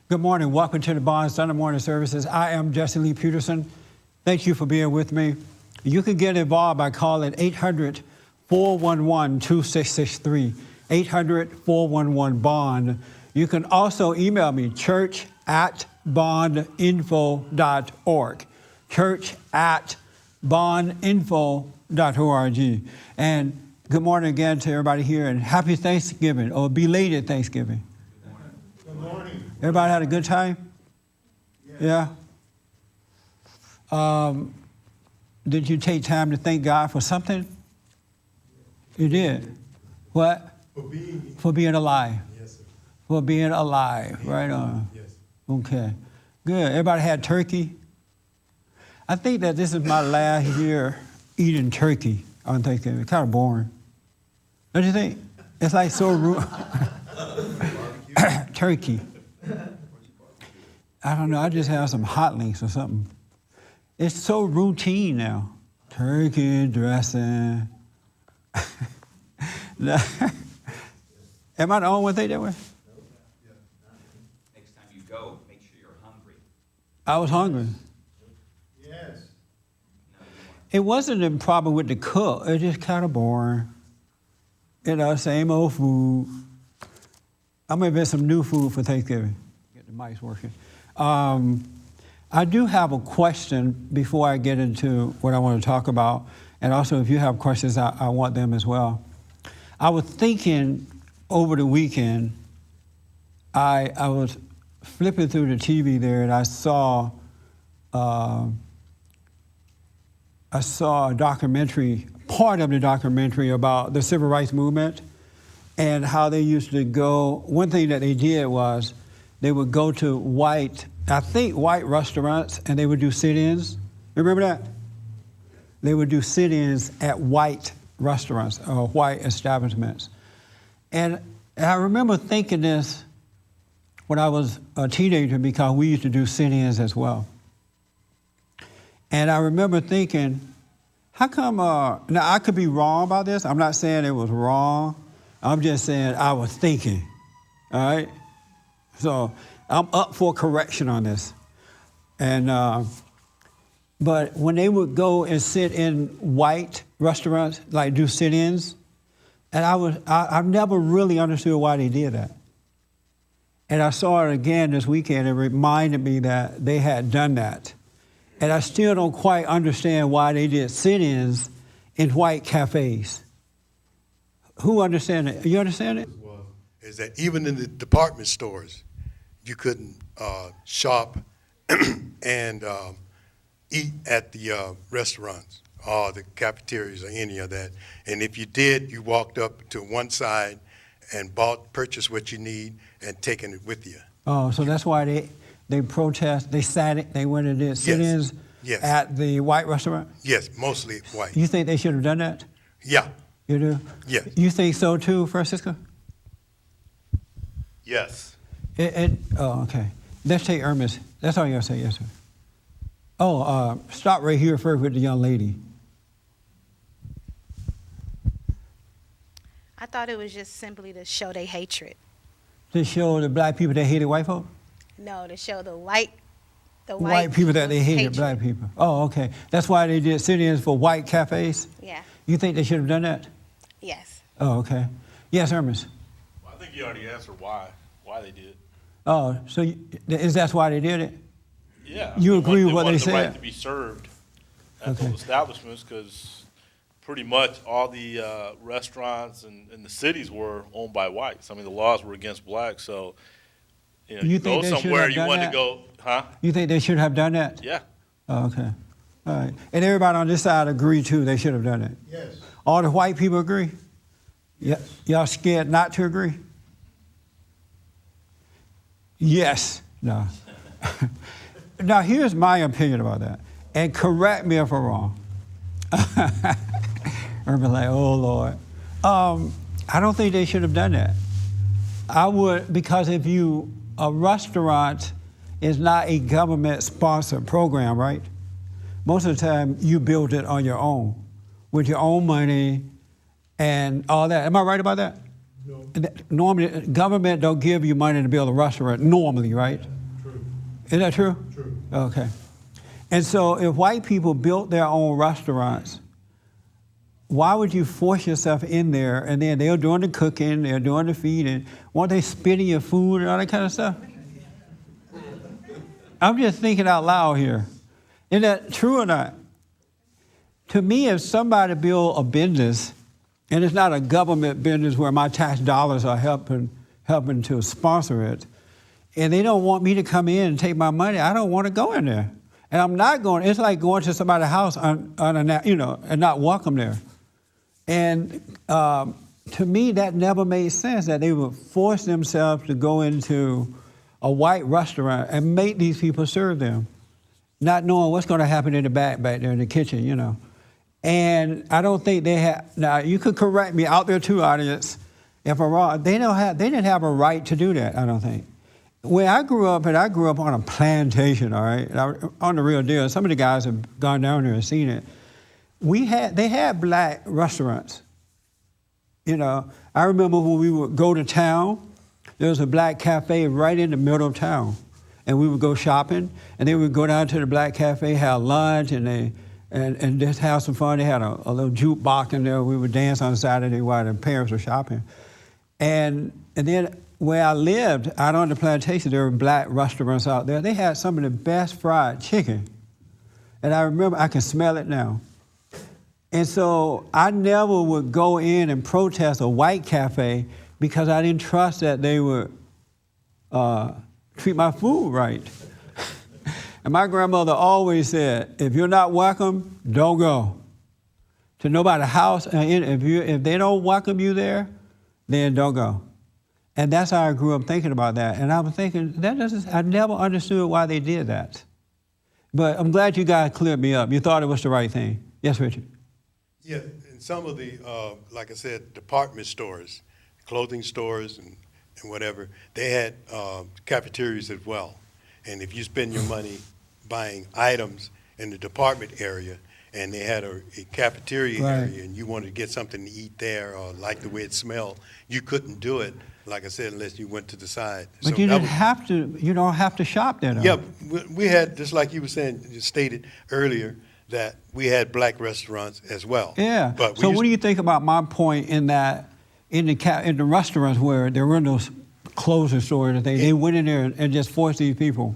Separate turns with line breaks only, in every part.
Good morning. Welcome to the Bond Sunday morning services. I am Jesse Lee Peterson. Thank you for being with me. You can get involved by calling 800-411-2663, 800-411-BOND. You can also email me, church@bondinfo.org, church@bondinfo.org. And good morning again to everybody here, and happy Thanksgiving, or belated Thanksgiving.
Good morning.
Everybody had a good time? Yeah? Did you take time to thank God for something? You did? What? For being alive.
Yes, sir.
For being alive. Right on.
Yes.
Okay. Good. Everybody had turkey? I think that this is my last year eating turkey on Thanksgiving. It's kind of boring. Don't you think? It's like so turkey. I don't know. I just have some hot links or something. It's so routine now. Turkey dressing. Am I the only one think that way?
Next time you go, make sure you're hungry.
I was hungry.
Yes.
It wasn't a problem with the cook. It was just kind of boring. You know, same old food. I'm gonna invent some new food for Thanksgiving. Get the mics working. I do have a question before I get into what I want to talk about. And also, if you have questions, I want them as well. I was thinking over the weekend, I was flipping through the TV there, and I saw a documentary, part of the documentary about the civil rights movement and how they used to go. One thing that they did was they would go to white restaurants, and they would do sit-ins. Remember that? They would do sit-ins at white restaurants or white establishments. And I remember thinking this when I was a teenager, because we used to do sit-ins as well. And I remember thinking, how come, now I could be wrong about this. I'm not saying it was wrong. I'm just saying I was thinking, all right? So I'm up for correction on this. And, but when they would go and sit in white restaurants, like do sit-ins, and I've never really understood why they did that. And I saw it again this weekend. It reminded me that they had done that. And I still don't quite understand why they did sit-ins in white cafes. Who understands it? You understand it?
Is that even in the department stores, you couldn't shop and eat at the restaurants or the cafeterias or any of that. And if you did, you walked up to one side and purchased what you need and taken it with you.
Oh, so that's why they protest, they went and did sit-ins at the white restaurant?
Yes, mostly white.
You think they should have done that?
Yeah.
You do?
Yes.
You think so too, Francisco?
Yes.
Oh, okay. Let's take Irma's. That's all you gotta say, yes, sir. Oh, stop right here first with the young lady.
I thought it was just simply to show their hatred.
To show the black people that hated white folk?
No, to show the white
people that they hated
hatred.
black people. Oh, okay. That's why they did sit-ins for white cafes?
Yeah.
You think they should have done that?
Yes.
Oh, okay. Yes, Hermes.
Well, I think you already answered why they did.
Oh, so is that why they did it?
Yeah.
You agree with what they
They
said?
wanted the right to be served at those establishments because pretty much all the restaurants and the cities were owned by whites. I mean, the laws were against blacks, so
You think
go
they should
somewhere
have
you
done
wanted
that?
to go, huh?
You think they should have done that?
Yeah.
Oh, okay. All right. And everybody on this side agree too, they should have done it?
Yes.
All the white people agree? Yeah. Y'all scared not to agree? Yes. No. Now, here's my opinion about that. And correct me if I'm wrong. Everybody like, oh, Lord. I don't think they should have done that. I would, because a restaurant is not a government-sponsored program, right? Most of the time, you build it on your own, with your own money and all that. Am I right about that? No. Normally, government don't give you money to build a restaurant, normally, right? Is that true? True. Okay. And so if white people built their own restaurants, why would you force yourself in there and then they're doing the cooking, they're doing the feeding, weren't they spitting your food and all that kind of stuff? I'm just thinking out loud here. Is that true or not? To me, if somebody build a business, and it's not a government business where my tax dollars are helping to sponsor it, and they don't want me to come in and take my money, I don't want to go in there. And I'm not going, it's like going to somebody's house and not welcome there. And to me, that never made sense, that they would force themselves to go into a white restaurant and make these people serve them, not knowing what's going to happen in the back there in the kitchen, And I don't think they have, now you could correct me out there too, audience, if I'm wrong, they didn't have a right to do that, I don't think. Where I grew up, and I grew up on a plantation, all right, on the real deal. Some of the guys have gone down there and seen it. They had black restaurants. I remember when we would go to town, there was a black cafe right in the middle of town. And we would go shopping, and then we'd go down to the black cafe, have lunch, and just have some fun. They had a little jukebox in there. We would dance on Saturday while the parents were shopping. And then where I lived, out on the plantation, there were black restaurants out there. They had some of the best fried chicken. And I remember, I can smell it now. And so I never would go in and protest a white cafe because I didn't trust that they would treat my food right. And my grandmother always said, if you're not welcome, don't go to nobody's house. And if they don't welcome you there, then don't go. And that's how I grew up thinking about that. And I was thinking, I never understood why they did that. But I'm glad you guys cleared me up. You thought it was the right thing. Yes, Richard?
Yeah, in some of the, like I said, department stores, clothing stores and whatever, they had cafeterias as well. And if you spend your money buying items in the department area, and they had a cafeteria area, and you wanted to get something to eat there or like the way it smelled, you couldn't do it, like I said, unless you went to the side.
But so you don't have to shop there, though.
Yeah, we had, just like you were saying, you stated earlier, that we had black restaurants as well.
Yeah,
but
so what do you think about my point in that, in the restaurants where there were no clothing stores, they went in there and just forced these people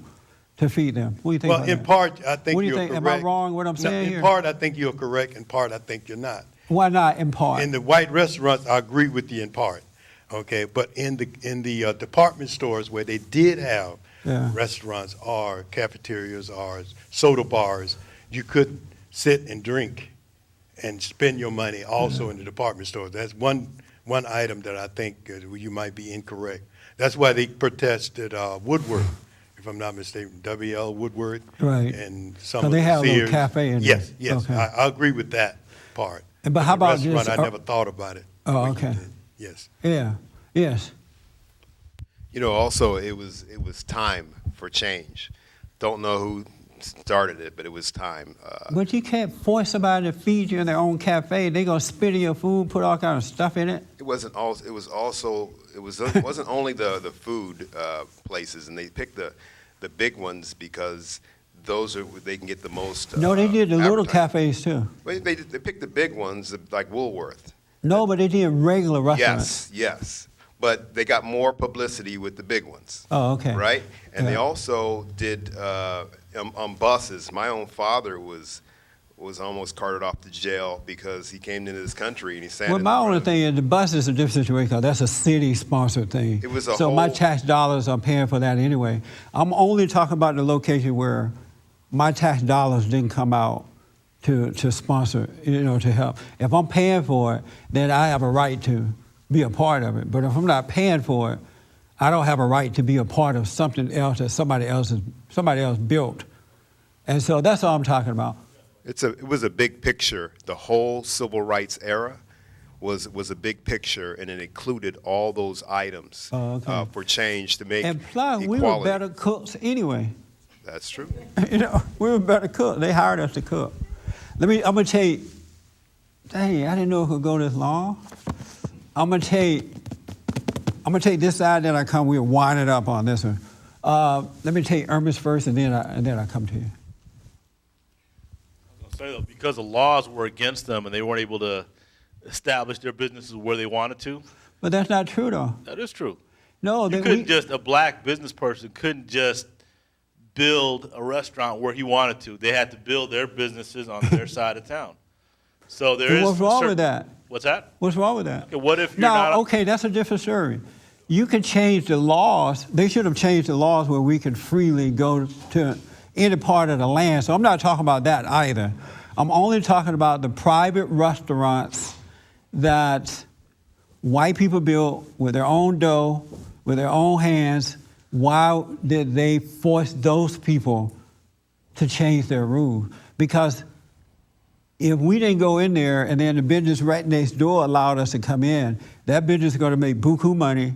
to feed them? What do you think about that?
Well, in part, I think you're correct.
Am I wrong what I'm saying here?
In part, I think you're correct. In part, I think you're not.
Why not in part?
In the white restaurants, I agree with you in part. Okay, but in the department stores where they did have restaurants or cafeterias or soda bars, you couldn't sit and drink and spend your money also in the department stores. That's one item that I think you might be incorrect. That's why they protested Woodward, if I'm not mistaken, W.L. Woodward.
Right.
And some
so
of
they
the
have
Sears.
a little cafe in there.
Yes.
Okay.
I agree with that part.
But how about
restaurant,
this?
I never thought about it.
Oh, okay.
Yes.
Yeah. Yes.
Also, it was time for change. Don't know who started it, but it was time.
But you can't force somebody to feed you in their own cafe. They're gonna spit in your food, put all kind of stuff in it.
It wasn't only the food places, and they picked the big ones because they can get the most.
No, they did the little
advertising.
cafes too.
They picked the big ones like Woolworth.
No, but they did regular restaurants.
Yes. But they got more publicity with the big ones.
Oh, okay.
Right? And they also did on buses. My own father was almost carted off to jail because he came into this country and he sat.
Well, my only thing is the bus is a different situation because that's a city-sponsored thing.
It was
my tax dollars are paying for that anyway. I'm only talking about the location where my tax dollars didn't come out to sponsor, to help. If I'm paying for it, then I have a right to be a part of it. But if I'm not paying for it, I don't have a right to be a part of something else that somebody else built. And so that's all I'm talking about.
It was a big picture. The whole civil rights era was a big picture, and it included all those items for change to make
and plus,
equality.
We were better cooks anyway.
That's true.
We were better cooks. They hired us to cook. I'm gonna tell you, dang, I didn't know it could go this long. I'm gonna take this side that I come, we'll wind it up on this one. Let me take Ernest first, and then I come to you.
I'll say though, because the laws were against them and they weren't able to establish their businesses where they wanted to.
But that's not true, though.
That is true.
No,
You couldn't just, a black business person couldn't just build a restaurant where he wanted to. They had to build their businesses on their side of town. So there is.
What's wrong with that?
What's that?
What's wrong with that?
Okay, what if you're
No,
not?
okay, that's a different story. You can change the laws. They should have changed the laws where we could freely go to any part of the land. So I'm not talking about that either. I'm only talking about the private restaurants that white people built with their own dough, with their own hands. Why did they force those people to change their rules? Because if we didn't go in there and then the business right next door allowed us to come in, that business is going to make buku money.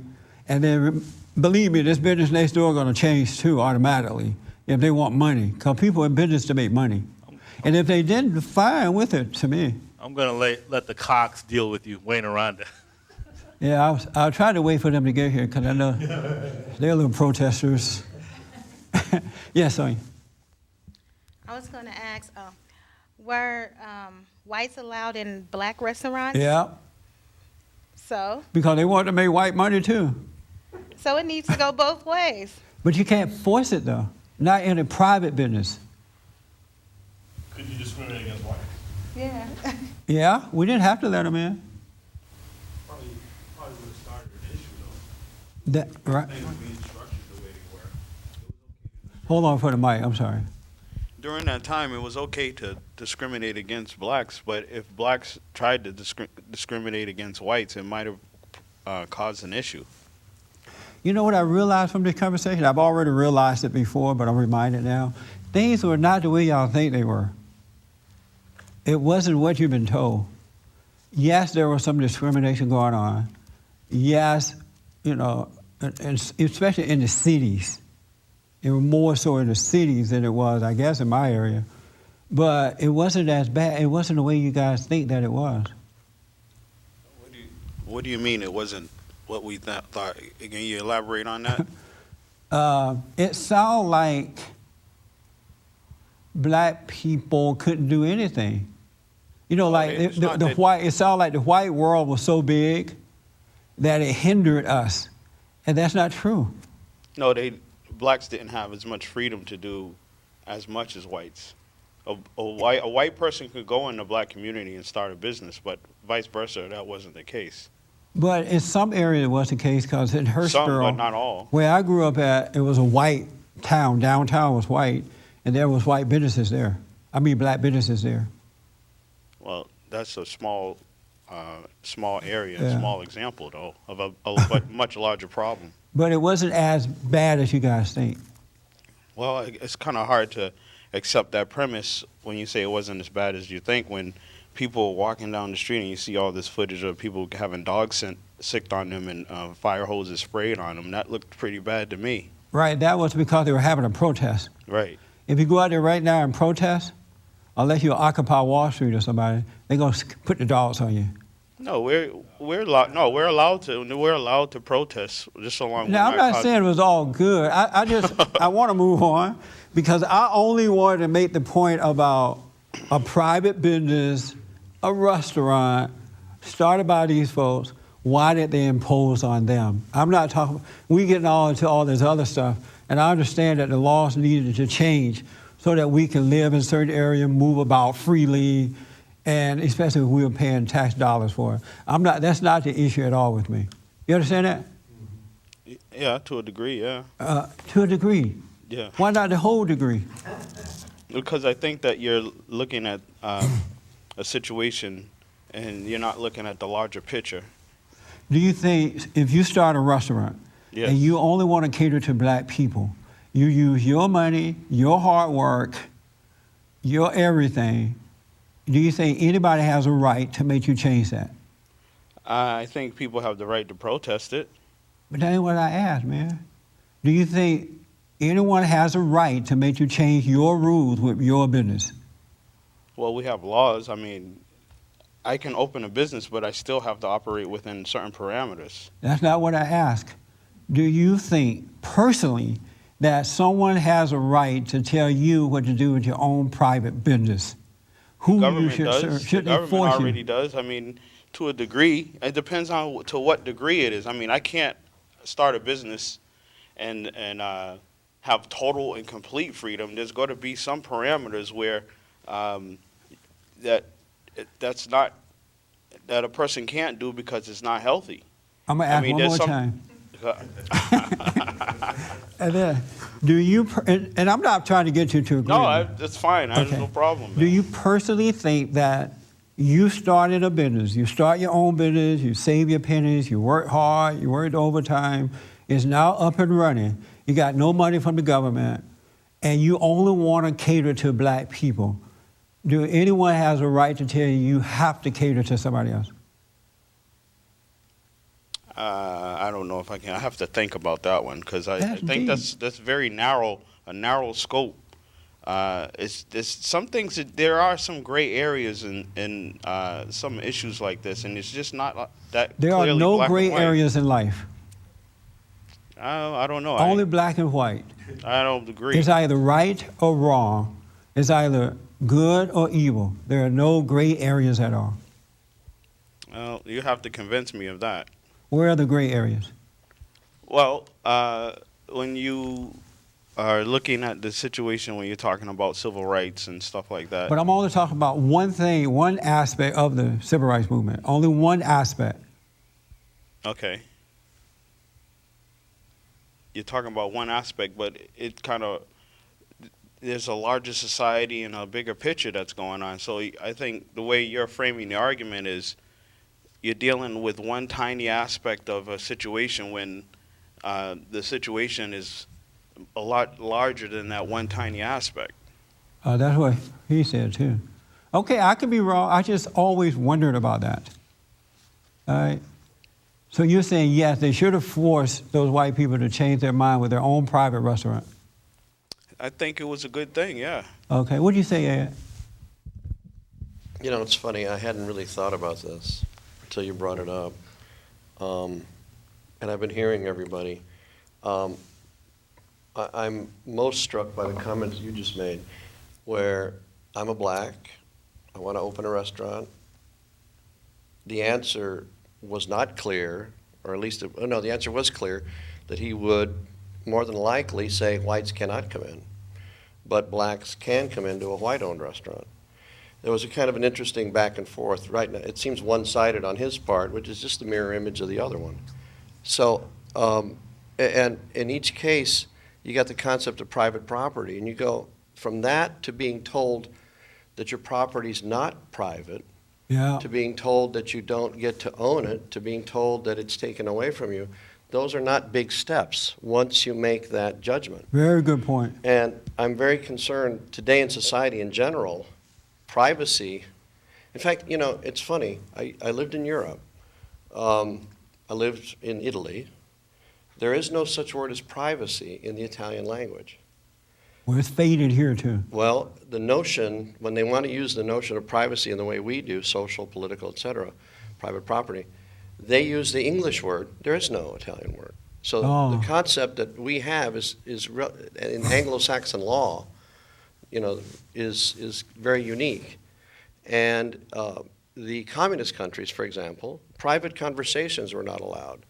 And then, believe me, this business next door is going to change too automatically if they want money. Because people in business to make money. And if they didn't, fine with it to me.
I'm going to let the Cox deal with you, Wayne Aranda.
Yeah, I was trying to wait for them to get here because I know they're little protesters. Yes, Sonia.
I was going to ask, were whites allowed in black restaurants?
Yeah,
So
because they want to make white money too.
it needs to go both ways.
But you can't force it though, not in a private business.
Could you discriminate against whites?
Yeah.
Yeah, we didn't have to let them in.
Probably would have started an issue though.
That, right.
Things being structured the way they were.
Hold on for the mic, I'm sorry.
During that time, it was okay to discriminate against blacks, but if blacks tried to discriminate against whites, it might have caused an issue.
You know what I realized from this conversation? I've already realized it before, but I'm reminded now. Things were not the way y'all think they were. It wasn't what you've been told. Yes, there was some discrimination going on. Yes, you know, and especially in the cities. It was more so in the cities than it was, I guess, in my area. But it wasn't as bad. It wasn't the way you guys think that it was.
What do you mean it wasn't what we thought? Can you elaborate on that?
It sounded like black people couldn't do anything. You know, like
It's not that-
it sounded like the white world was so big that it hindered us. And that's not true.
No, blacks didn't have as much freedom to do as much as whites. A white person could go in the black community and start a business, but vice versa, that wasn't the case.
But in some areas it was the case because in Hurstboro,
Some, but not all.
where I grew up at, it was a white town. Downtown was white, and there was white businesses there. I mean, black businesses there.
Well, that's a small area,
Yeah.
small example, though, of a much larger problem.
But it wasn't as bad as you guys think.
Well, it's kind of hard to accept that premise when you say it wasn't as bad as you think, when people are walking down the street and you see all this footage of people having dogs sicked on them and fire hoses sprayed on them. That looked pretty bad to me.
Right, that was because they were having a protest.
Right.
If you go out there right now and protest, unless you occupy Wall Street or somebody, they're going to put the dogs on you.
No, we're allowed to protest just so long.
Now, I'm not saying it was all good. I want to move on because I only wanted to make the point about a private business, a restaurant started by these folks. Why did they impose on them? I'm not talking, we getting all into all this other stuff, and I understand that the laws needed to change so that we can live in certain areas, move about freely, and especially if we were paying tax dollars for it. That's not the issue at all with me. You understand that?
Yeah, to a degree, yeah.
To a degree.
Yeah.
Why not the whole degree?
Because I think that you're looking at a situation and you're not looking at the larger picture.
Do you think if you start a restaurant
Yes.
and you only want to cater to black people, you use your money, your hard work, your everything, do you think anybody has a right to make you change that?
I think people have the right to protest it.
But that ain't what I asked, man. Do you think anyone has a right to make you change your rules with your business?
Well, we have laws. I mean, I can open a business, but I still have to operate within certain parameters.
That's not what I asked. Do you think personally that someone has a right to tell you what to do with your own private business? Who you
Government
should
does.
serve?
The
Should they
government
force
already
you?
does. I mean, to a degree. It depends on to what degree it is. I mean, I can't start a business and have total and complete freedom. There's got to be some parameters where that's not that a person can't do because it's not healthy.
I'm gonna
I
ask
mean,
one
there's
more
some-
time. And then, do you? And I'm not trying to get you to agree.
No, that's fine. I have
Okay.
no problem.
Do
man.
you personally think that you started a business, you start your own business, you save your pennies, you work hard, you work overtime, it's now up and running, you got no money from the government, and you only want to cater to black people? Do anyone has a right to tell you you have to cater to somebody else?
I don't know if I can. I have to think about that one because I
That's
think
deep.
that's very narrow, a narrow scope. It's some things that there are some gray areas in some issues like this, and it's just not that.
There are
clearly
no
black and
gray
white.
areas in life,
I don't know.
only black and white.
I don't agree.
It's either right or wrong. It's either good or evil. There are no gray areas at all.
Well, you have to convince me of that.
Where are the gray areas?
Well, when you are looking at the situation when you're talking about civil rights and stuff like that.
But I'm only talking about one thing, one aspect of the civil rights movement. Only one aspect.
Okay. You're talking about one aspect, but it kind of, there's a larger society and a bigger picture that's going on. So I think the way you're framing the argument is you're dealing with one tiny aspect of a situation when the situation is a lot larger than that one tiny aspect.
That's what he said too. Okay, I could be wrong. I just always wondered about that. All right. So you're saying yes, they should have forced those white people to change their mind with their own private restaurant.
I think it was a good thing, yeah.
Okay, what do you say, Ed?
You know, it's funny, I hadn't really thought about this until you brought it up. And I've been hearing everybody. I'm most struck by the comments you just made, where I'm a black, I want to open a restaurant. The answer was not clear, or at least, the answer was clear, that he would more than likely say whites cannot come in, but blacks can come into a white-owned restaurant. There was a kind of an interesting back and forth. Right now, it seems one-sided on his part, which is just the mirror image of the other one. So, and in each case, you got the concept of private property, and you go from that to being told that your property's not private,
Yeah.
to being told that you don't get to own it, to being told that it's taken away from you. Those are not big steps once you make that judgment.
Very good point.
And I'm very concerned today in society in general, privacy. In fact, you know, it's funny. I lived in Europe. I lived in Italy. There is no such word as privacy in the Italian language.
Well, it's faded here too.
Well, the notion, when they want to use the notion of privacy in the way we do, social, political, et cetera, private property, they use the English word. There is no Italian word. So
Oh.
the concept that we have is in Anglo-Saxon law, you know, is very unique. And the communist countries, for example, private conversations were not allowed.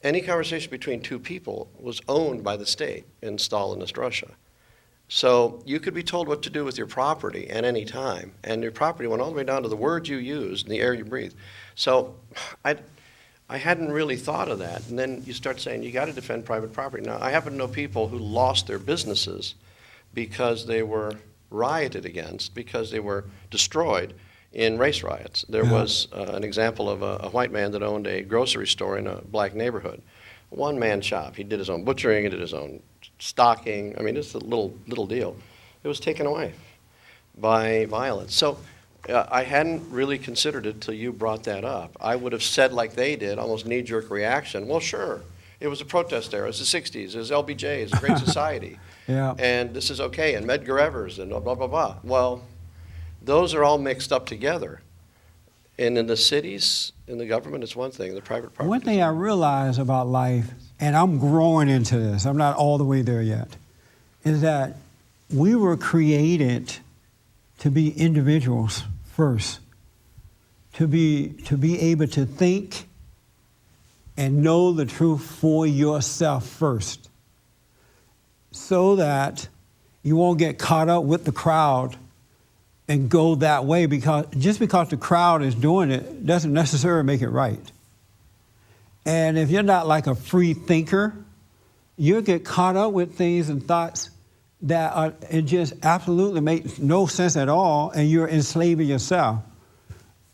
Any conversation between two people was owned by the state in Stalinist Russia. So you could be told what to do with your property at any time, and your property went all the way down to the words you used and the air you breathed. So I hadn't really thought of that, and then you start saying you got to defend private property. Now, I happen to know people who lost their businesses because they were rioted against, because they were destroyed in race riots. There was an example of a white man that owned a grocery store in a black neighborhood. One-man shop. He did his own butchering, he did his own stocking. I mean, it's a little deal. It was taken away by violence. So I hadn't really considered it till you brought that up. I would have said like they did, almost knee-jerk reaction. Well, sure. It was a protest era. It was the 60s. It was LBJ. It was a great society.
Yeah.
And this is okay. And Medgar Evers and blah, blah, blah. Well, those are all mixed up together. And in the cities, in the government, it's one thing. The private property.
One thing I realize about life, and I'm growing into this, I'm not all the way there yet, is that we were created to be individuals first, to be able to think and know the truth for yourself first, so that you won't get caught up with the crowd and go that way, because just because the crowd is doing it doesn't necessarily make it right. And if you're not like a free thinker, you'll get caught up with things and thoughts that it just absolutely makes no sense at all, and you're enslaving yourself.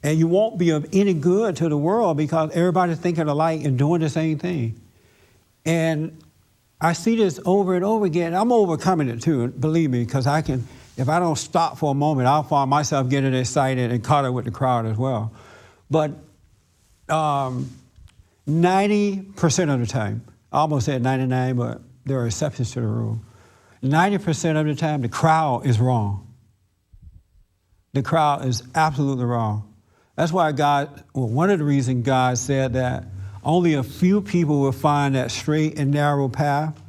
And you won't be of any good to the world because everybody's thinking alike and doing the same thing. And I see this over and over again. I'm overcoming it too, believe me, because if I don't stop for a moment, I'll find myself getting excited and caught up with the crowd as well. But 90% of the time, I almost said 99, but there are exceptions to the rule. 90% of the time, the crowd is wrong. The crowd is absolutely wrong. That's why one of the reasons God said that only a few people will find that straight and narrow path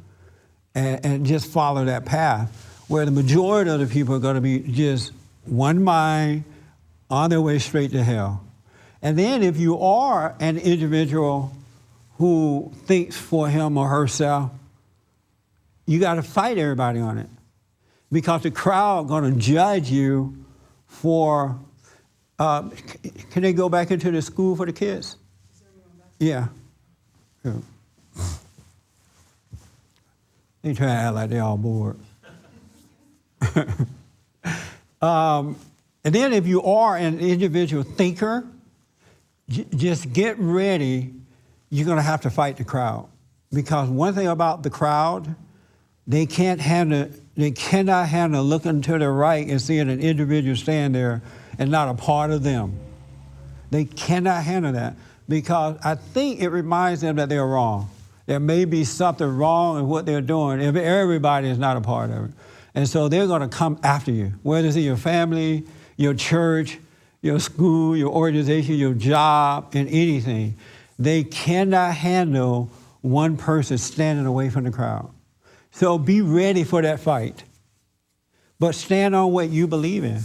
and just follow that path, where the majority of the people are going to be just one mind on their way straight to hell. And then if you are an individual who thinks for him or herself, you got to fight everybody on it, because the crowd going to judge you for, can they go back into the school for the kids? Yeah. They try to act like they're all bored. And then if you are an individual thinker, just get ready. You're going to have to fight the crowd, because one thing about the crowd, they cannot handle looking to the right and seeing an individual stand there and not a part of them. They cannot handle that, because I think it reminds them that they're wrong. There may be something wrong in what they're doing if everybody is not a part of it. And so they're going to come after you, whether it's in your family, your church, your school, your organization, your job, and anything. They cannot handle one person standing away from the crowd. So be ready for that fight. But stand on what you believe in.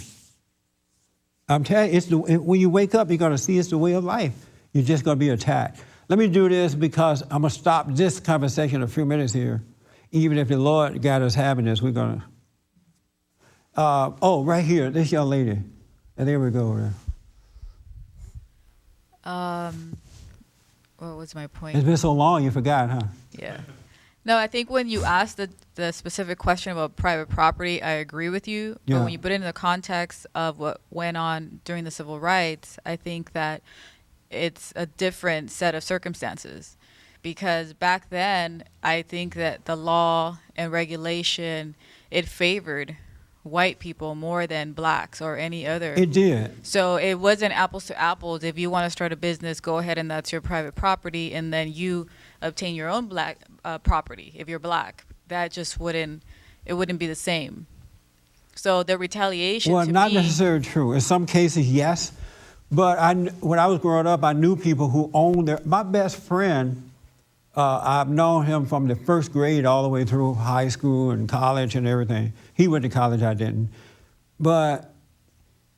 I'm telling you, when you wake up, you're going to see it's the way of life. You're just going to be attacked. Let me do this, because I'm going to stop this conversation a few minutes here. Even if the Lord got us having this, we're going to. Right here, this young lady. And there we go.
What was my point?
It's been so long, you forgot, huh?
Yeah. No, I think when you asked the specific question about private property, I agree with you.
Yeah.
But when you put it in the context of what went on during the civil rights, I think that it's a different set of circumstances. Because back then, I think that the law and regulation, it favored white people more than blacks or any other.
It did.
So it wasn't apples to apples. If you want to start a business, go ahead and that's your private property, and then you obtain your own black property if you're black. That just wouldn't be the same. So the retaliation.
Well, not necessarily true. In some cases, yes. But when I was growing up, I knew people who owned my best friend, I've known him from the first grade all the way through high school and college and everything. He went to college, I didn't. But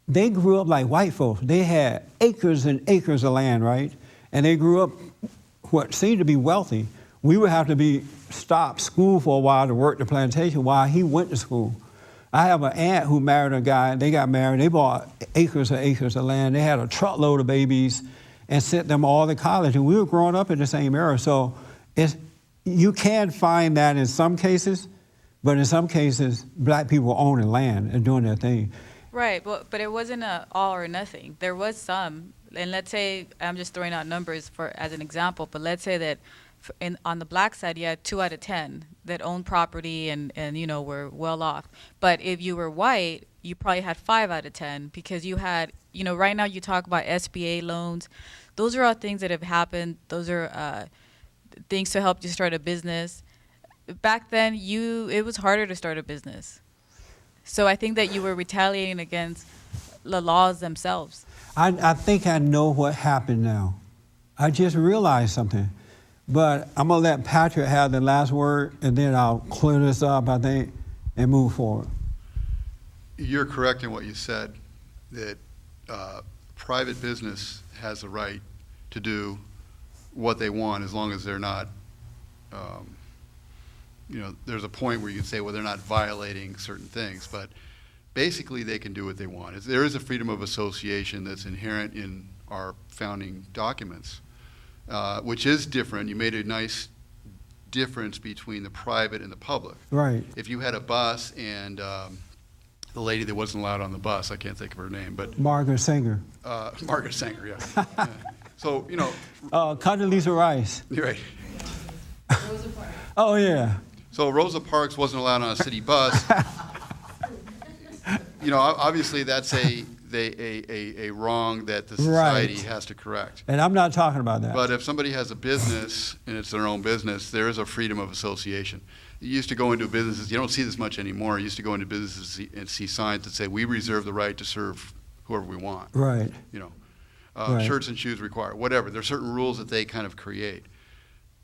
they grew up like white folks. They had acres and acres of land, right? And they grew up what seemed to be wealthy. We would have to stop school for a while to work the plantation while he went to school. I have an aunt who married a guy. They got married. They bought acres and acres of land. They had a truckload of babies and sent them all to college. And we were growing up in the same era. So you can find that in some cases, but in some cases, black people owning land and doing their thing.
Right, but it wasn't a all or nothing. There was some, and let's say, I'm just throwing out numbers as an example, but let's say that on the black side, you had 2 out of 10 that owned property and were well off. But if you were white, you probably had 5 out of 10, because you had, right now you talk about SBA loans. Those are all things that have happened. Those are things to help you start a business. Back then, it was harder to start a business. So I think that you were retaliating against the laws themselves.
I think I know what happened now. I just realized something. But I'm going to let Patrick have the last word, and then I'll clear this up, I think, and move forward.
You're correct in what you said, that private business has a right to do what they want as long as they're not, there's a point where you can say, well, they're not violating certain things, but basically they can do what they want. There is a freedom of association that's inherent in our founding documents, which is different. You made a nice difference between the private and the public.
Right.
If you had a bus and the lady that wasn't allowed on the bus, I can't think of her name, but
Margaret Sanger.
Margaret Sanger, yeah. Yeah. So,
Condoleezza Rice.
you're right.
Oh, yeah.
So Rosa Parks wasn't allowed on a city bus. Obviously that's a wrong that the society
Right.
has to correct.
And I'm not talking about that.
But if somebody has a business and it's their own business, there is a freedom of association. You used to go into businesses, you don't see this much anymore. You used to go into businesses and see signs that say, we reserve the right to serve whoever we want.
Right. Right.
Shirts and shoes required, whatever. There's certain rules that they kind of create.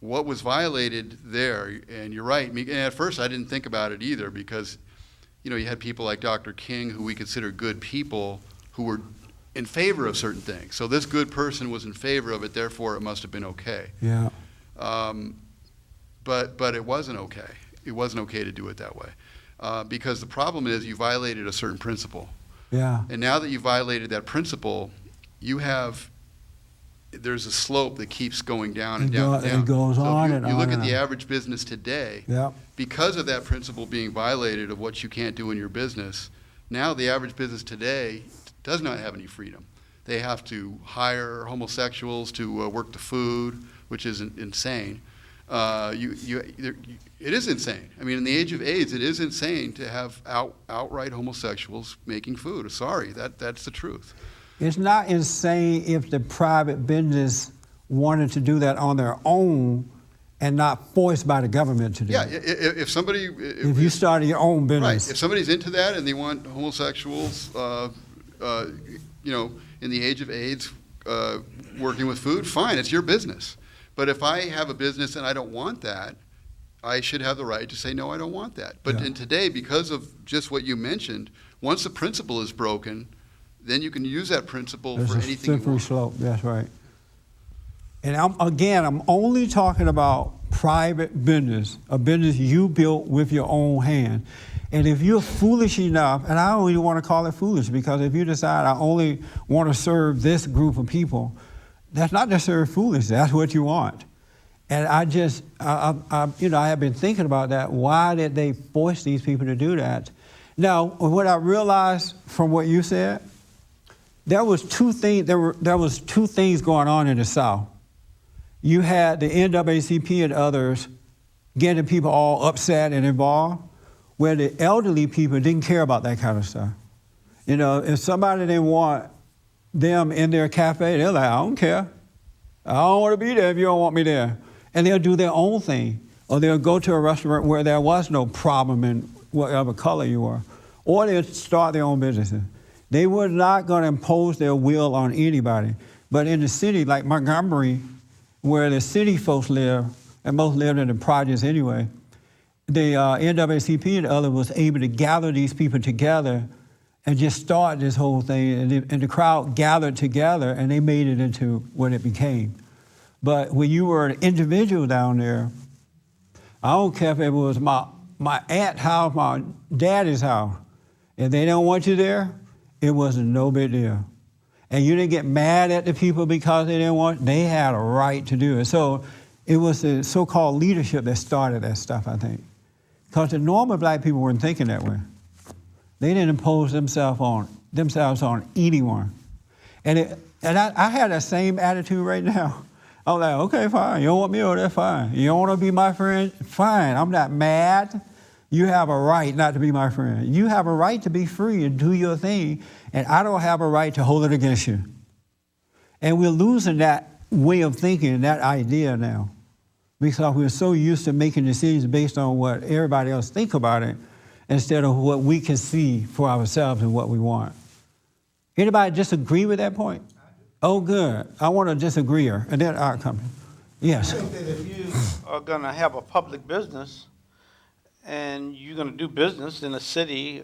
What was violated there, and you're right, and at first I didn't think about it either because, you had people like Dr. King who we consider good people who were in favor of certain things. So this good person was in favor of it, therefore it must have been okay.
Yeah.
But it wasn't okay. It wasn't okay to do it that way. Because the problem is you violated a certain principle.
Yeah.
And now that you violated that principle, there's a slope that keeps going down and down and down.
It goes
So
on
if
and
you
on
look
and
at the
on.
average business today,
Yeah.
because of that principle being violated of what you can't do in your business, now the average business today does not have any freedom. They have to hire homosexuals to work the food, which is insane. It is insane. I mean, in the age of AIDS, it is insane to have outright homosexuals making food. Sorry, that's the truth.
It's not insane if the private business wanted to do that on their own and not forced by the government to do
Yeah,
it.
if somebody...
If you started your own
Right,
business.
if somebody's into that and they want homosexuals, in the age of AIDS, working with food, fine, it's your business. But if I have a business and I don't want that, I should have the right to say, no, I don't want that. But
Yeah.
in today, because of just what you mentioned, once the principle is broken, then you can use that principle
There's
for
a
anything you
slippery
want.
slope, that's right. And I'm only talking about private business, a business you built with your own hand. And if you're foolish enough, and I don't even want to call it foolish, because if you decide I only want to serve this group of people, that's not necessarily foolish, that's what you want. And I have been thinking about that. Why did they force these people to do that? Now, what I realized from what you said, there was two things going on in the South. You had the NAACP and others getting people all upset and involved, where the elderly people didn't care about that kind of stuff. If somebody didn't want them in their cafe, they're like, I don't care. I don't want to be there if you don't want me there. And they'll do their own thing. Or they'll go to a restaurant where there was no problem in whatever color you were. Or they'll start their own businesses. They were not going to impose their will on anybody. But in the city, like Montgomery, where the city folks live, and most lived in the projects anyway, the NAACP and others was able to gather these people together and just start this whole thing. And the crowd gathered together, and they made it into what it became. But when you were an individual down there, I don't care if it was my aunt's house, my daddy's house. If they don't want you there, it was no big deal. And you didn't get mad at the people because they didn't want, they had a right to do it. So it was the so-called leadership that started that stuff, I think. Because the normal black people weren't thinking that way. They didn't impose themselves on anyone. And I had that same attitude right now. I'm like, okay, fine. You don't want me over there, fine. You don't want to be my friend, fine. I'm not mad. You have a right not to be my friend. You have a right to be free and do your thing, and I don't have a right to hold it against you. And we're losing that way of thinking, that idea now, because we're so used to making decisions based on what everybody else think about it instead of what we can see for ourselves and what we want. Anybody disagree with that point? Oh, good. I want a disagreeer, and then I'll come. Yes.
I think that if you are going to have a public business and you're going to do business in a city,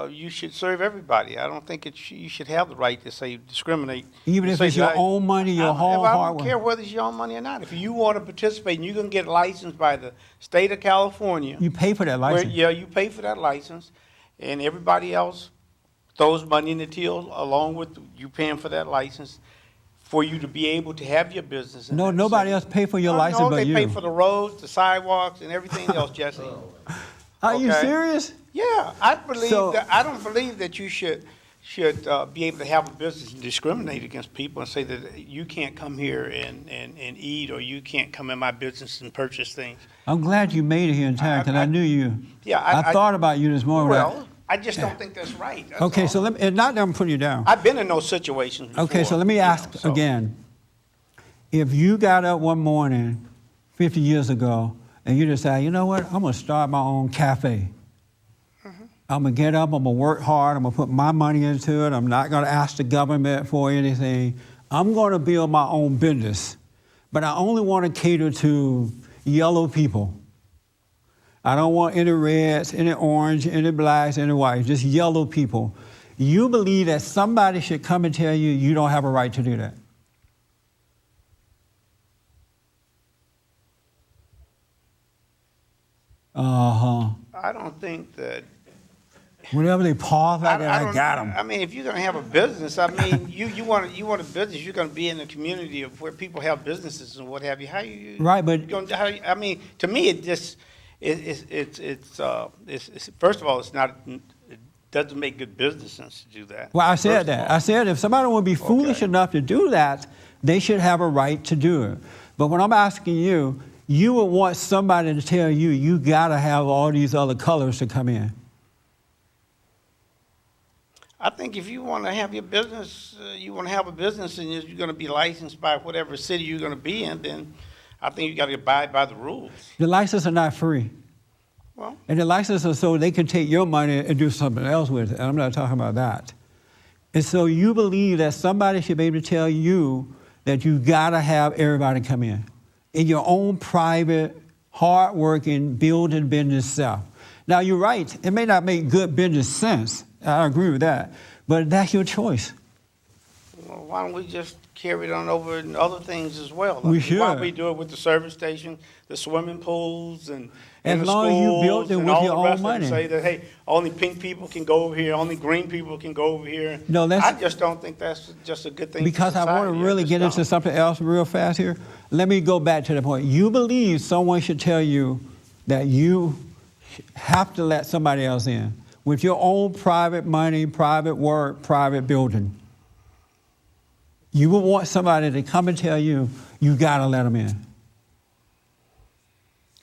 you should serve everybody. I don't think you should have the right to say discriminate.
Even if
Say
it's your
that-
own money, your whole
I
hard
don't
work.
care whether it's your own money or not. If you want to participate and you're going to get licensed by the state of California.
You pay for that
where-
license.
Yeah, you pay for that license, and everybody else throws money in the till along with you paying for that license for you to be able to have your business. in
No,
that
nobody
city.
else pay for your
No,
license but
they pay
you.
for the roads, the sidewalks, and everything else, Jesse.
Are you
okay.
serious?
Yeah, I believe
So-
that. I don't believe that you should be able to have a business and discriminate against people and say that you can't come here and eat, or you can't come in my business and purchase things.
I'm glad you made it here in time because I knew you.
Yeah,
I thought about you this morning.
Well, I just don't think that's right. That's
Okay,
all.
so let me, and not that I'm putting you down.
I've been in those situations before.
Okay, so let me
you
ask
know, so-
again. If you got up one morning 50 years ago and you decide, you know what, I'm going to start my own cafe. I'm going to get up, I'm going to work hard, I'm going to put my money into it, I'm not going to ask the government for anything. I'm going to build my own business, but I only want to cater to yellow people. I don't want any reds, any orange, any blacks, any whites, just yellow people. You believe that somebody should come and tell you you don't have a right to do that? Uh-huh.
I don't think that.
Whenever they pause like that, I
don't-
got them.
I mean, if you're going to have a business, I mean, you want a business, you're going to be in a community of where people have businesses and what have you. How you
Right, but-
you gonna, I mean, to me, it just it's first of all, it doesn't make good business sense to do that.
Well, I
first
said
of
that.
all.
I said if somebody would be foolish
Okay.
enough to do that, they should have a right to do it. But when I'm asking you, you would want somebody to tell you you got to have all these other colors to come in.
I think if you want to have your business, you want to have a business and you're going to be licensed by whatever city you're going to be in, then I think you got to abide by the rules.
The licenses are not free.
Well,
And the licenses are so they can take your money and do something else with it. And I'm not talking about that. And so you believe that somebody should be able to tell you that you got to have everybody come in your own private, hard-working, building business self. Now, you're right. It may not make good business sense. I agree with that. But that's your choice.
well, why don't we just carry it on over in other things as well?
We
Why
should.
don't we do it with the service station, the swimming pools, and
As
the
long as you
schools,
built it
and
with
all
your
the
own
rest of them?
money.
Say that, hey, only pink people can go over here, only green people can go over here.
No, that's-
I just don't think that's just a good thing.
Because
for
I want
society.
to really
just
get into
don't.
something else real fast here. Let me go back to the point. You believe someone should tell you that you have to let somebody else in with your own private money, private work, private building. You would want somebody to come and tell you you got to let them in.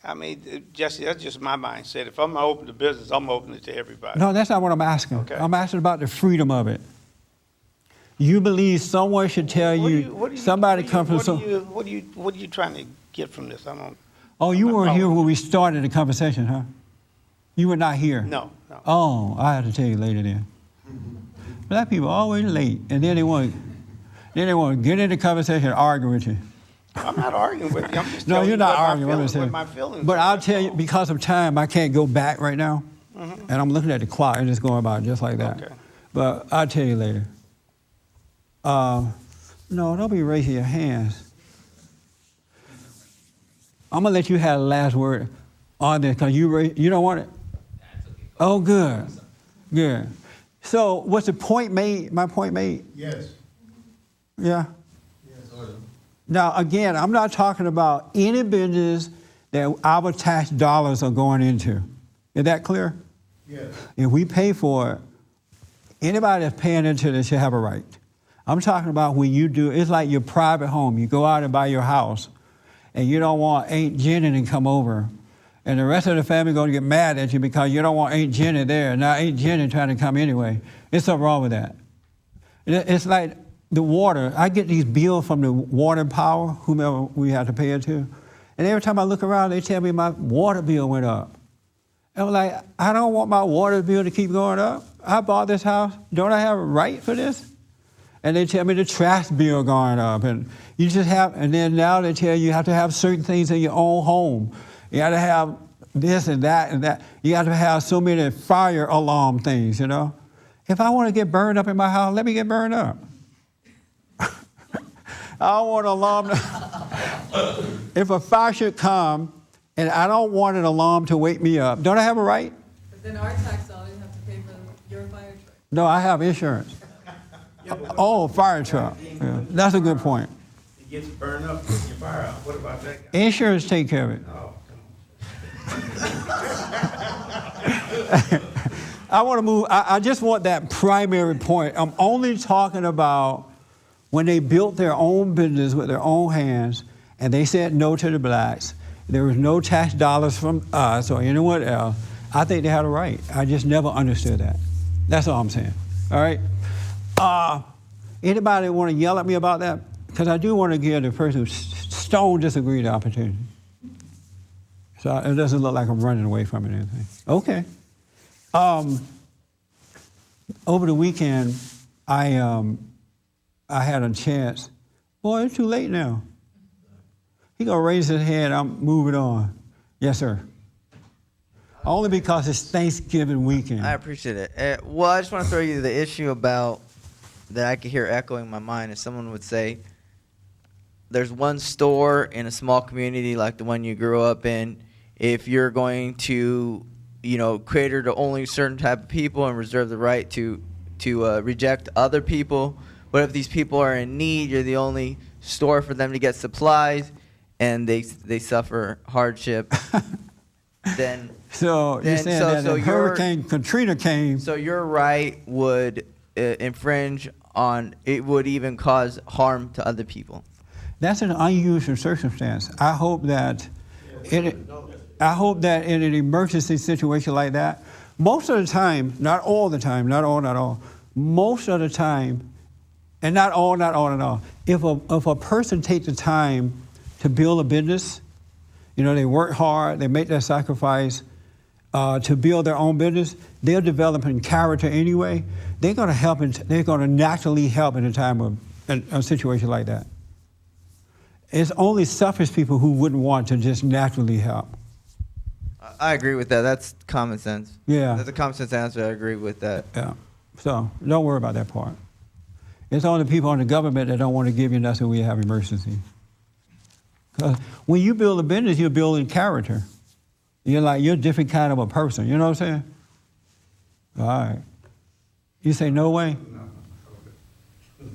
I mean, Jesse, that's just my mindset. If I'm going to open the business, I'm going to open it to everybody.
No, that's not what I'm asking.
Okay.
I'm asking about the freedom of it. You believe someone should tell somebody come from some.
What are you trying to get from this? I don't.
Oh, you
I'm not
weren't here
following.
when we started the conversation, huh? You were not here.
No.
Oh, I have to tell you later then. Black people are always late, and then they want to get into the conversation and argue with you.
I'm not arguing with you. I'm just
No,
telling
you're
you
not
what
arguing. I'm just
what
saying.
my feelings
But
are.
I'll tell you, because of time, I can't go back right now. And I'm looking at the clock and it's going about just like that.
Okay.
But I'll tell you later. No, don't be raising your hands. I'm going to let you have the last word on this because you don't want it? Oh, good. Good. So was the point made, my point made?
Yes.
Yeah? Now, again, I'm not talking about any business that our tax dollars are going into. Is that clear?
Yes.
If we pay for it, anybody that's paying into this should have a right. I'm talking about when you do, it's like your private home. You go out and buy your house, and you don't want Aunt Jenny to come over, and the rest of the family going to get mad at you because you don't want Aunt Jenny there. Now Aunt Jenny trying to come anyway. There's something wrong with that. It's like the water. I get these bills from the water and power, whomever we have to pay it to, and every time I look around, they tell me my water bill went up. And I'm like, I don't want my water bill to keep going up. I bought this house. Don't I have a right for this? and they tell me the trash bill going up, and you just have, and then now they tell you have to have certain things in your own home. You got to have this and that and that. You got to have so many fire alarm things, you know. If I want to get burned up in my house, let me get burned up. I don't want an alarm. If a fire should come, and I don't want an alarm to wake me up, don't I have a right?
But then our tax dollars have to pay for your fire truck.
No, I have insurance. Oh, fire truck. Yeah, that's a good point.
It gets burned up, gets your fire out. What about that guy?
Insurance take care of it.
Oh,
I want to move. I just want that primary point. I'm only talking about when they built their own business with their own hands, and they said no to the blacks. There was no tax dollars from us or anyone else. I think they had a right. I just never understood that. That's all I'm saying. All right. Anybody want to yell at me about that? Because I do want to give the person who stone disagree the opportunity. So it doesn't look like I'm running away from it or anything. Okay. Over the weekend, I had a chance. Boy, it's too late now. He gonna raise his hand. I'm moving on. Yes, sir. Only because it's Thanksgiving weekend.
I appreciate it. Well, I just want to throw you the issue about that I could hear echoing my mind. If someone would say, there's one store in a small community like the one you grew up in, if you're going to, cater to only certain type of people and reserve the right to reject other people, but if these people are in need, you're the only store for them to get supplies, and they suffer hardship, then...
So you're saying that if Hurricane Katrina came...
So your right would infringe on, it would even cause harm to other people.
That's an unusual circumstance. I hope that in an emergency situation like that, most of the time, not all the time, not all, most of the time, and not all, if a person takes the time to build a business, they work hard, they make that sacrifice to build their own business, they're developing character anyway. They're going to help, they're going to naturally help in a time of a situation like that. It's only selfish people who wouldn't want to just naturally help.
I agree with that. That's common sense.
Yeah.
That's a common sense answer. I agree with that.
Yeah. So don't worry about that part. It's only people in the government that don't want to give you nothing when you have emergency. Because when you build a business, you're building character. You're a different kind of a person. You know what I'm saying? All right. You say no way?
No.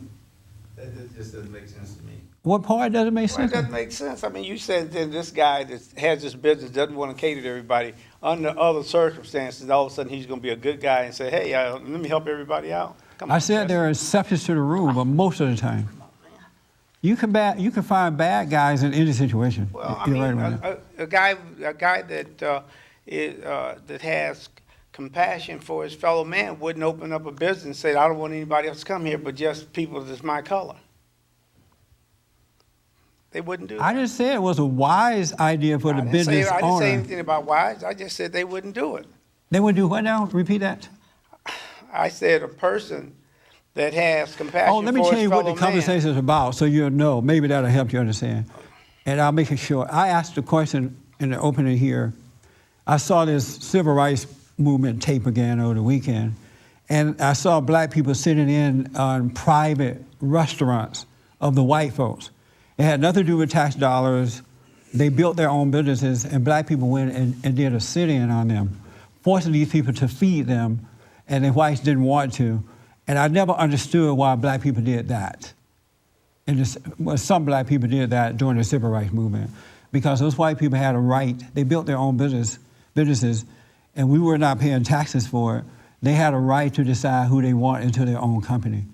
That just doesn't make sense to me.
What part doesn't make sense?
It doesn't make sense. I mean, you said that this guy that has this business doesn't want to cater to everybody. Under other circumstances, all of a sudden he's going to be a good guy and say, hey, let me help everybody out. Come on,
I said there are exceptions to the rule, but most of the time. You can find bad guys in any situation.
Well, I
You're
mean,
right about that.
a guy that has compassion for his fellow man wouldn't open up a business and say, I don't want anybody else to come here but just people that's my color. They wouldn't do that.
I just said it was a wise idea for the business owner.
I didn't say anything about wise. I just said they wouldn't do it.
They wouldn't do what now? Repeat that.
I said a person that has compassion for his fellow man.
Oh, let me tell you what the conversation is about so you'll know. Maybe that'll help you understand. And I'll make it short. I asked the question in the opening here. I saw this civil rights movement tape again over the weekend, and I saw black people sitting in on private restaurants of the white folks. It had nothing to do with tax dollars. They built their own businesses, and black people went and did a sit-in on them, forcing these people to feed them, and the whites didn't want to. And I never understood why black people did that. Some black people did that during the civil rights movement, because those white people had a right. They built their own businesses, and we were not paying taxes for it. They had a right to decide who they want into their own company.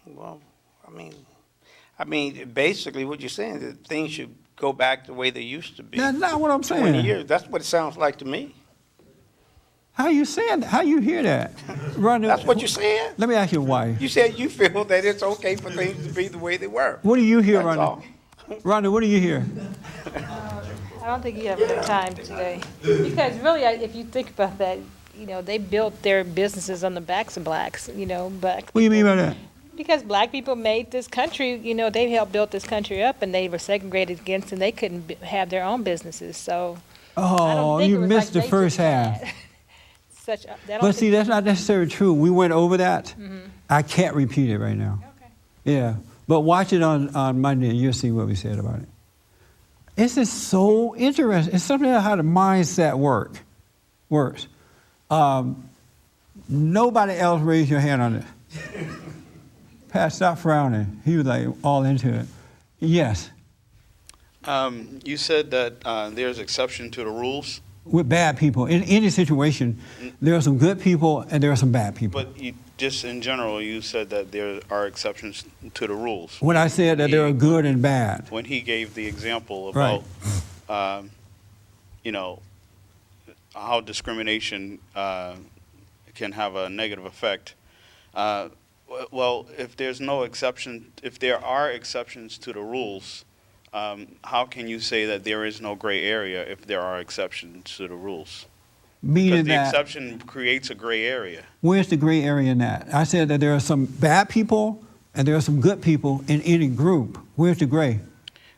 Well, I mean, basically what you're saying is that things should go back the way they used to be.
That's not what I'm saying.
20 years. That's what it sounds like to me.
How you saying that? How you hear that?
That's what you're saying?
Let me ask you why.
You said you feel that it's okay for things to be the way they were.
What do you hear,
That's
Rhonda?
all.
Rhonda, what do you hear?
I don't think you have enough time today. Because really, if you think about that,
they built their businesses on the backs of blacks, black
What do you mean
people.
by that?
Because black people made this country, they helped build this country up, and they were segregated against, and they couldn't have their own businesses. So I don't
Oh,
think
you
it was
missed
like
the
they
first
just
half.
had
But see, that's not necessarily true. We went over that.
Mm-hmm.
I can't repeat it right now.
Okay.
Yeah, but watch it on Monday, and you'll see what we said about it. It's just so interesting. It's something about how the mindset works. Nobody else raised your hand on this. Pat, stop frowning. He was like all into it. Yes,
You said that there's exception to the rules,
with bad people. In any situation, there are some good people and there are some bad people.
but just in general, you said that there are exceptions to the rules.
When I said that there are good and bad.
When he gave the example
Right.
about, how discrimination can have a negative effect. Well, if there's no exception, if there are exceptions to the rules, how can you say that there is no gray area if there are exceptions to the rules?
Meaning
Because the
that,
exception creates a gray area.
where's the gray area in that? I said that there are some bad people and there are some good people in any group. Where's the gray?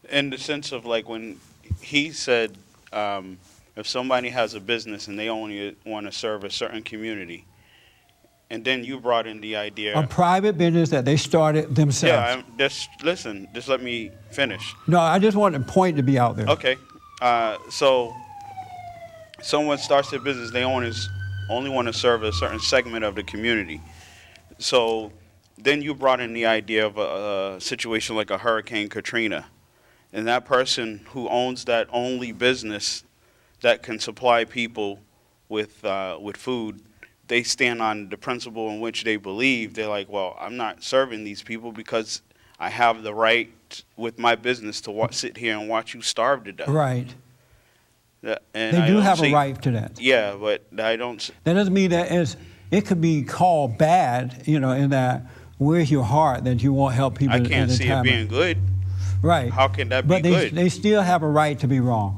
In the sense of like when he said, if somebody has a business and they only want to serve a certain community, and then you brought in the idea.
A private business that they started themselves.
Yeah, just let me finish.
No, I just want the point to be out there.
Okay, so someone starts their business, they only want to serve a certain segment of the community. So then you brought in the idea of a situation like a Hurricane Katrina, and that person who owns that only business that can supply people with food, they stand on the principle in which they believe. They're like, well, I'm not serving these people because I have the right with my business to sit here and watch you starve to death.
Right.
And
They
I
do
don't
have a
see-
right to that.
Yeah, but I don't.
That doesn't mean that it could be called bad, in that where's your heart that you won't help people
I
in
can't
the
see
time
it
of-
being good.
Right.
How can that
But
be good?
they still have a right to be wrong.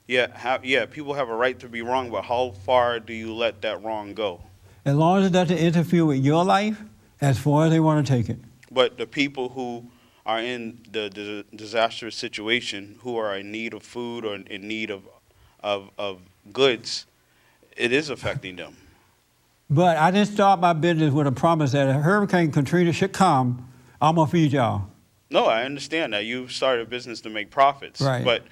Yeah, people have a right to be wrong, but how far do you let that wrong go?
As long as it doesn't interfere with your life, as far as they want to take it.
But the people who are in the disastrous situation, who are in need of food or in need of goods, it is affecting them.
But I didn't start my business with a promise that if Hurricane Katrina should come, I'm going to feed y'all.
No, I understand that. You started a business to make profits.
Right.
But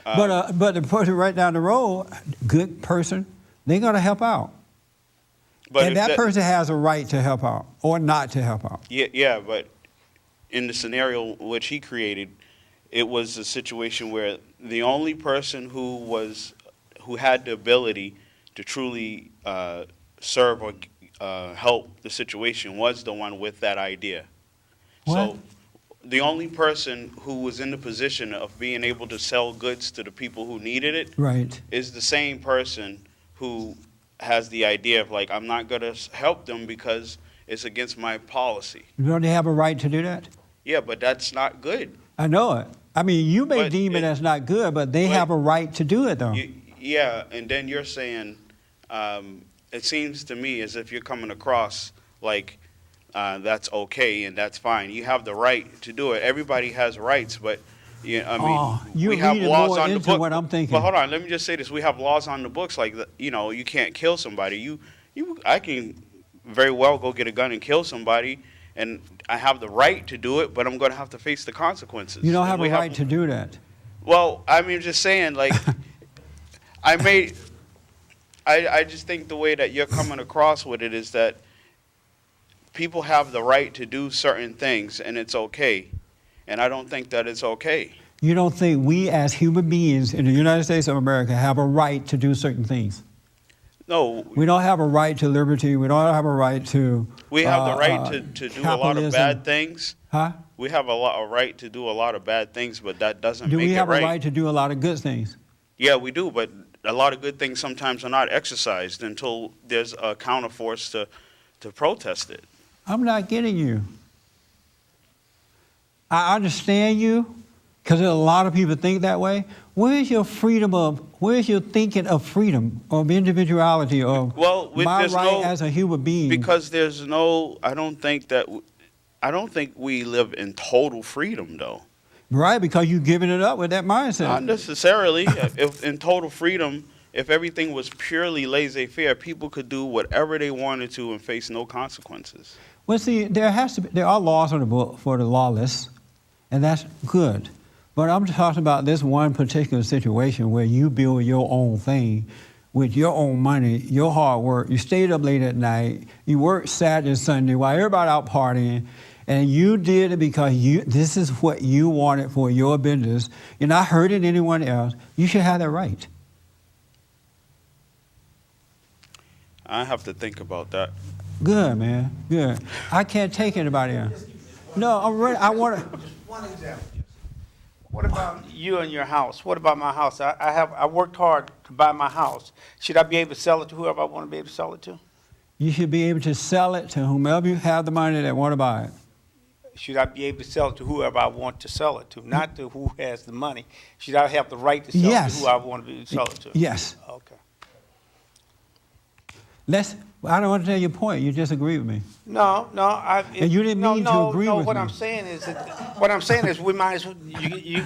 But the person right down the road, good person, they're going to help out. And
if
that person has a right to help out or not to help out.
Yeah, but in the scenario which he created, it was a situation where the only person who had the ability to truly serve or help the situation was the one with that idea.
What?
So the only person who was in the position of being able to sell goods to the people who needed it
Right.
is the same person who has the idea of like, I'm not going to help them because it's against my policy.
Don't they have a right to do that?
Yeah, but that's not good.
I know it. I mean, you may
But
deem it as not good, but they
but-
have a right to do it, though.
Yeah, and then you're saying, it seems to me as if you're coming across like that's okay and that's fine. You have the right to do it. Everybody has rights, but
you're
we have
reading
laws
more
on the
into
book.
what I'm thinking.
But hold on, let me just say this: we have laws on the books, like you can't kill somebody. I can very well go get a gun and kill somebody, and I have the right to do it, but I'm going to have to face the consequences.
You don't
And
have
we
a right to do that.
Well, I mean, just saying, like, I just think the way that you're coming across with it is that people have the right to do certain things, and it's okay. And I don't think that it's okay.
You don't think we as human beings in the United States of America have a right to do certain things?
No,
We don't have a right to liberty. We don't have a right to.
we have the right to do a lot of
capitalism.
bad things.
Huh?
We have a right to do a lot of bad things, but that doesn't
Do
make
we
it
have
right.
a right to do a lot of good things?
Yeah, we do, but a lot of good things sometimes are not exercised until there's a counterforce to protest it.
I'm not getting you. I understand you Because a lot of people think that way. Where's your thinking of freedom, of individuality, of my right as a human being?
Because I don't think we live in total freedom, though.
Right, because you're giving it up with that mindset.
Not necessarily. If in total freedom, if everything was purely laissez-faire, people could do whatever they wanted to and face no consequences.
Well, see, there are laws on the book for the lawless, and that's good. But I'm talking about this one particular situation where you build your own thing with your own money, your hard work. You stayed up late at night. You worked Saturday and Sunday while everybody out partying. And you did it because this is what you wanted for your business. You're not hurting anyone else. You should have that right.
I have to think about that.
Good, man. Good. I can't take anybody else. No, I'm ready. I want to.
One example. What about you and your house? What about my house? I worked hard to buy my house. Should I be able to sell it to whoever I want to be able to sell it to?
You should be able to sell it to whomever you have the money that want to buy it.
Should I be able to sell it to whoever I want to sell it to, not to who has the money? Should I have the right to sell it to who I want to sell it to?
Yes.
Okay.
I don't want to tell your point. You disagree with me.
No.
And you didn't mean to agree with
what
me.
I'm saying is we might as well, you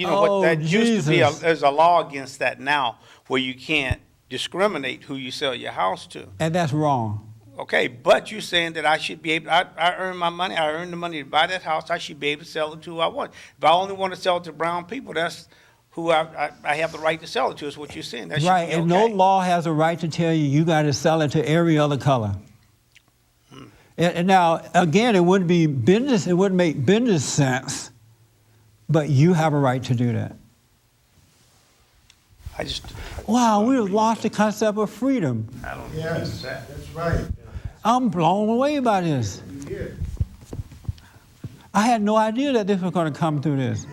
know
Oh,
what that used to be,
Jesus.
there's a law against that now where you can't discriminate who you sell your house to.
And that's wrong.
Okay, but you're saying that I should be able, I earn my money, I earn the money to buy that house, I should be able to sell it to who I want. If I only want to sell it to brown people, that's who I have the right to sell it to, is what you're saying. That should
Right,
be
and
okay.
no law has a right to tell you got to sell it to every other color. And now, again, it wouldn't make business sense, but you have a right to do that. Wow, we've lost the concept of freedom.
I don't
Yes,
that.
that's right.
I'm blown away by this. I had no idea that this was going to come through this.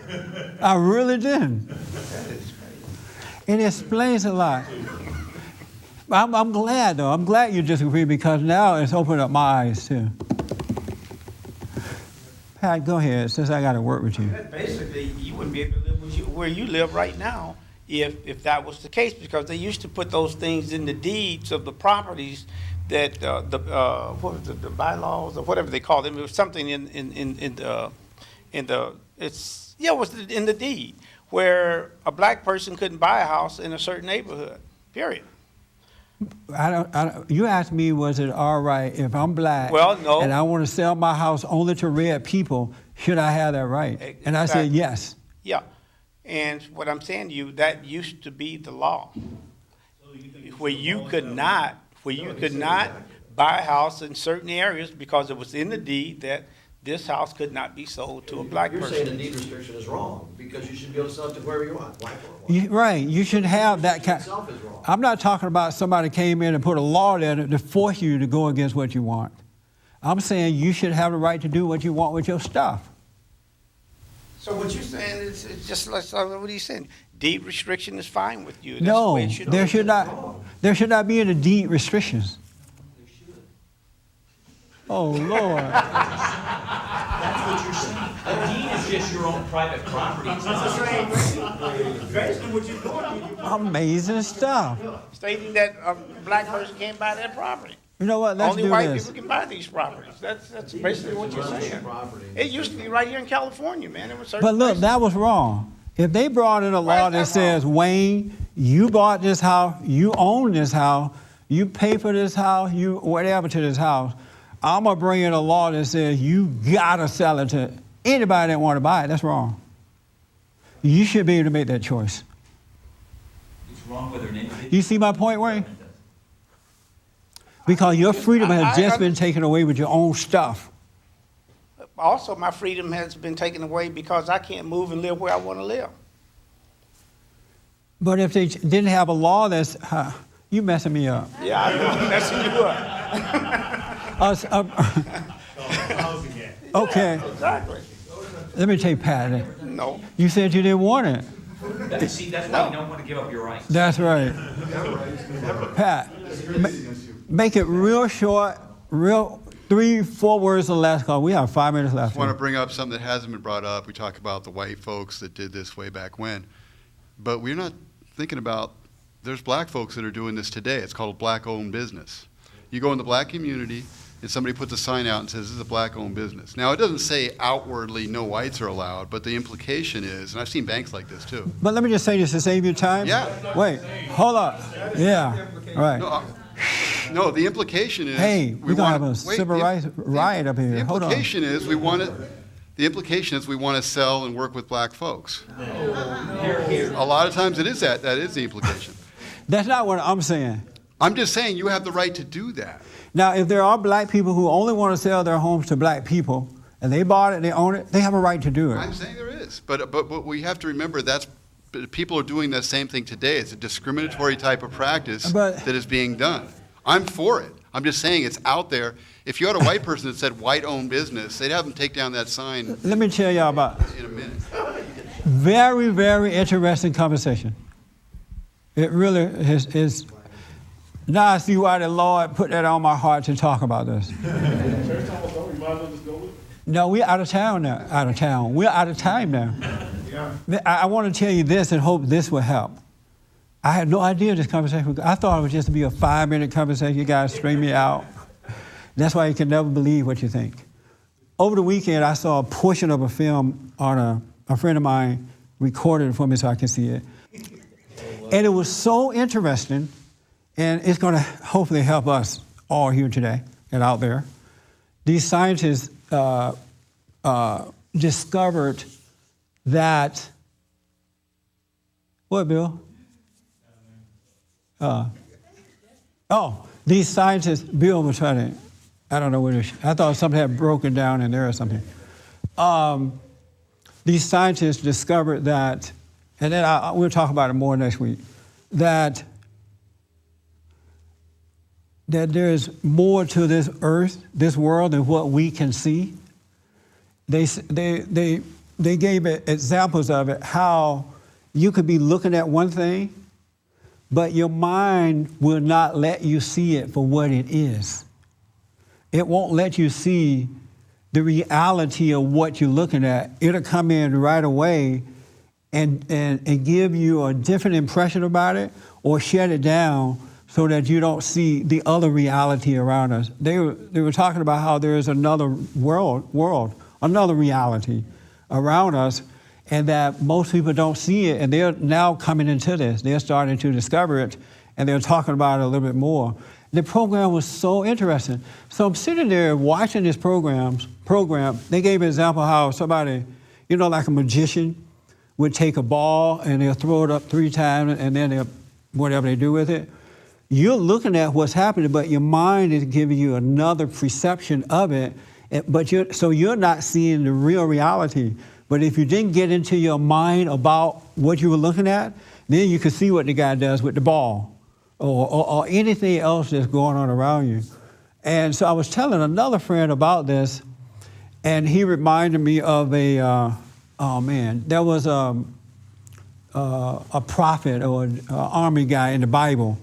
I really didn't. It explains a lot. I'm glad, though. I'm glad you disagree because now it's opened up my eyes, too. Pat, go ahead, since I got to work with you.
Basically, you wouldn't be able to live where you live right now if that was the case, because they used to put those things in the deeds of the properties that what was it, the bylaws or whatever they called them. It was something it was in the deed where a black person couldn't buy a house in a certain neighborhood. Period.
You asked me, was it all right if I'm black
no.
and I want to sell my house only to red people, should I have that right? And I said yes.
Yeah. And what I'm saying to you, that used to be the law. Where you could not buy a house in certain areas because it was in the deed that this house could not be sold to a black person.
You're saying the deed restriction is wrong because you should be able to sell it to whoever you want, black or white.
Right, you should have that kind.
Itself is wrong.
I'm not talking about somebody came in and put a law there to force you to go against what you want. I'm saying you should have the right to do what you want with your stuff.
So what you're saying is it's just like what are you saying? Deed restriction is fine with you. That's
No,
the way it should
there
be.
should not be any deed restrictions. Oh Lord.
That's what you're saying. A deed is just your own private property. It's not
Basically what you're doing.
Amazing stuff.
Stating that a black person can't buy that property.
You know what? Let's
Only
do
white
this.
people can buy these properties. That's basically what you're saying. It used to be right here in California, man. It was certain
But look,
places.
that was wrong. If they brought in a law
Why
that
is that
says, Wayne, you bought this house, you own this house, you pay for this house, you whatever to this house, I'm going to bring in a law that says you got to sell it to anybody that want to buy it. That's wrong. You should be able to make that choice.
It's wrong whether an individual.
You see my point, Wayne? Because your freedom has just been taken away with your own stuff.
Also, my freedom has been taken away because I can't move and live where I want to live.
But if they didn't have a law that's, you messing me up.
Yeah, I know. I'm messing you up.
Okay.
Exactly.
Let me take Pat.
No.
You said you didn't want it.
See, that's why you don't want to give up your rights.
That's right. Pat, make it real short, real 3-4 words or less, because we have 5 minutes
I
left.
just want to bring up something that hasn't been brought up. We talk about the white folks that did this way back when, but we're not thinking about there's black folks that are doing this today. It's called black-owned business. You go in the black community, and somebody puts a sign out and says, this is a black-owned business. Now, it doesn't say outwardly no whites are allowed, but the implication is, and I've seen banks like this too.
But let me just say this to save you time.
Yeah.
Wait, hold up. Yeah, right.
No, the implication is.
Hey, we're going to have a
wait,
civil rights riot up here.
The
Hold on.
implication is we want to. The implication is we want to sell and work with black folks. A lot of times it is that. That is the implication.
That's not what I'm saying.
I'm just saying you have the right to do that.
Now, if there are black people who only want to sell their homes to black people, and they bought it, they own it, they have a right to do it.
I'm saying there is, but we have to remember people are doing that same thing today. It's a discriminatory type of practice that is being done. I'm for it. I'm just saying it's out there. If you had a white person that said white-owned business, they'd have them take down that sign.
Let me tell y'all about
in a minute.
Very, very interesting conversation. It really is. Now I see why the Lord put that on my heart to talk about this. No, we're out of town now. Out of town. We're out of time now. I want to tell you this and hope this will help. I had no idea this conversation. I thought it was just to be a 5-minute conversation. You guys straighten me out. That's why you can never believe what you think. Over the weekend, I saw a portion of a film on a friend of mine recorded it for me so I can see it. And it was so interesting, and it's going to hopefully help us all here today and out there. These scientists discovered that, what, Bill? These scientists, Bill was trying to, I don't know what it is. I thought something had broken down in there or something. These scientists discovered that, and then we'll talk about it more next week, that there's more to this earth, this world, than what we can see. They gave examples of it, how you could be looking at one thing, but your mind will not let you see it for what it is. It won't let you see the reality of what you're looking at. It'll come in right away and give you a different impression about it, or shut it down so that you don't see the other reality around us. They were talking about how there is another world, another reality around us, and that most people don't see it, and they're now coming into this. They're starting to discover it, and they're talking about it a little bit more. The program was so interesting. So I'm sitting there watching this program. They gave an example how somebody, like a magician, would take a ball and they'll throw it up 3 times, and then they'll whatever they do with it. You're looking at what's happening, but your mind is giving you another perception of it. So you're not seeing the real reality. But if you didn't get into your mind about what you were looking at, then you could see what the guy does with the ball or anything else that's going on around you. And so I was telling another friend about this, and he reminded me of there was a prophet or an army guy in the Bible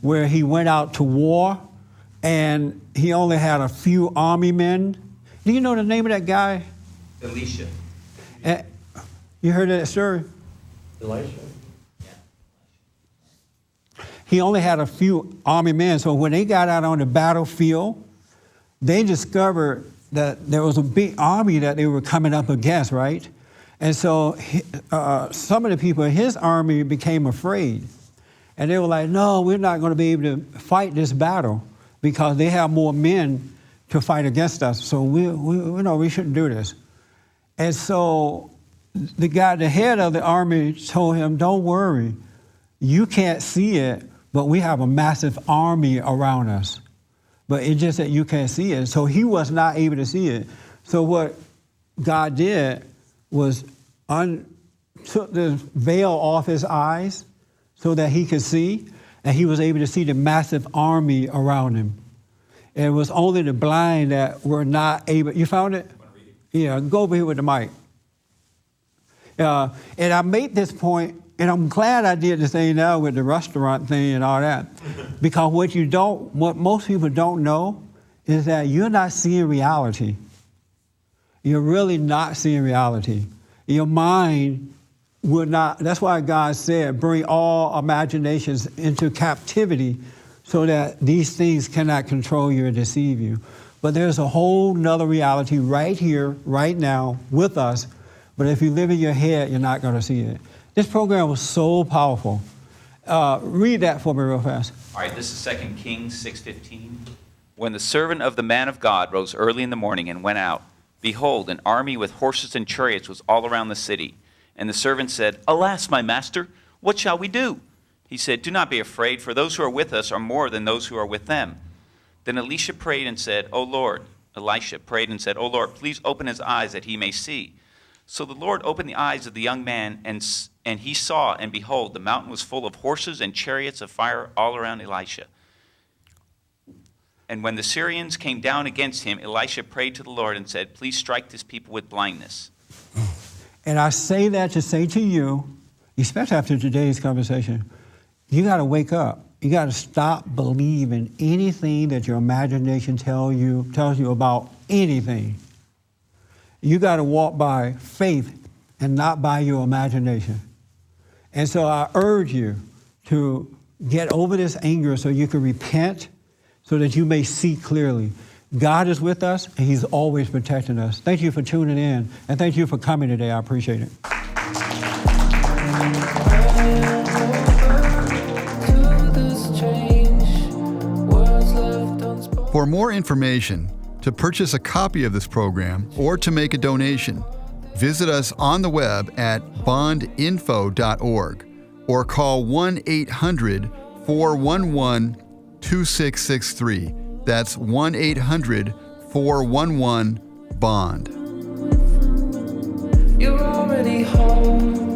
where he went out to war and he only had a few army men. Do you know the name of that guy?
Elisha.
You heard that story?
Elisha.
He only had a few army men, so when they got out on the battlefield, they discovered that there was a big army that they were coming up against, right? And so some of the people in his army became afraid. And they were like, no, we're not going to be able to fight this battle because they have more men to fight against us. So we shouldn't do this. And so the head of the army told him, don't worry. You can't see it, but we have a massive army around us. But it's just that you can't see it. So he was not able to see it. So what God did was took the veil off his eyes so that he could see, and he was able to see the massive army around him. And it was only the blind that were not able. You found it? Yeah, go over here with the mic. And I made this point, and I'm glad I did this thing now with the restaurant thing and all that, because what most people don't know is that you're not seeing reality. You're really not seeing reality. Your mind would not, that's why God said, bring all imaginations into captivity so that these things cannot control you or deceive you. But there's a whole nother reality right here, right now, with us. But if you live in your head, you're not going to see it. This program was so powerful. Read that for me real fast.
All right, this is 2 Kings 6:15. When the servant of the man of God rose early in the morning and went out, behold, an army with horses and chariots was all around the city. And the servant said, Alas, my master, what shall we do? He said, Do not be afraid, for those who are with us are more than those who are with them. Then Elisha prayed and said, Elisha prayed and said, O Lord, please open his eyes that he may see. So the Lord opened the eyes of the young man, and he saw, and behold, the mountain was full of horses and chariots of fire all around Elisha. And when the Syrians came down against him, Elisha prayed to the Lord and said, Please strike this people with blindness.
And I say that to say to you, especially after today's conversation, you got to wake up. You got to stop believing anything that your imagination tells you about anything. You got to walk by faith and not by your imagination. And so I urge you to get over this anger so you can repent, so that you may see clearly. God is with us, and he's always protecting us. Thank you for tuning in, and thank you for coming today. I appreciate it.
For more information, to purchase a copy of this program, or to make a donation, visit us on the web at bondinfo.org or call 1-800-411-2663. That's 1-800-411-BOND.
You're already home.